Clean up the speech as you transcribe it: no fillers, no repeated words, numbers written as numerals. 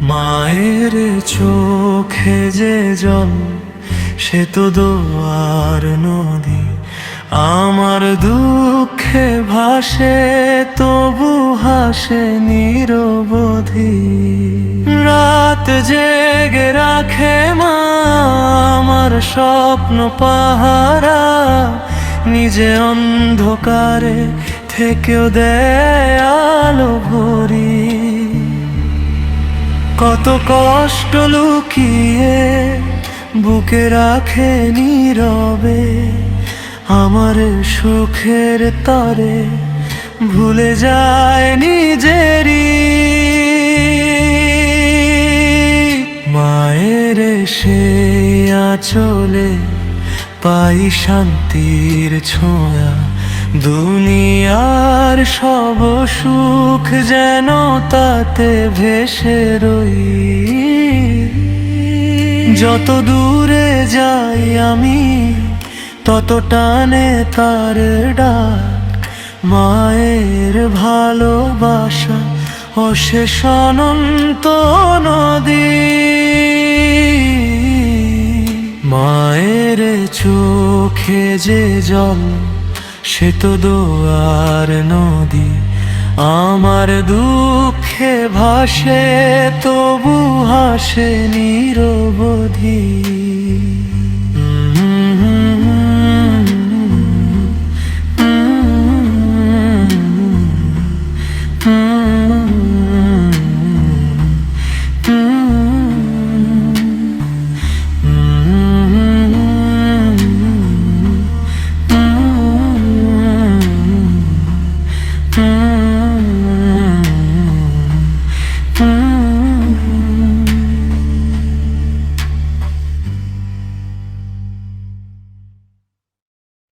মায়ের চোখে যে জল সে তো দোয়ার নদী, আমার দুঃখে ভাসে তবু হাসে নিরবধি। রাত জেগে রাখে মা আমার স্বপ্ন পাহারা, নিজে অন্ধকারে থেকেও দেয় আলো ভরি। কত কষ্ট লুকিয়ে বুকে রাখে নীরবে, আমার সুখের তরে ভুলে যায় নিজেরই। মায়ের সেই আঁচলে পাই শান্তির ছোঁয়া, দুনিয়ার সব সুখ যেন তাতে ভেসে রই। যত দূরে যাই আমি তত টানে তার ডাক, মায়ের ভালোবাসা অশেষ অনন্ত নদী। মায়ের চোখে যে জল সে তো দোয়ার নদী, আমার দুঃখে ভাসে তবু হাসে নিরবধি।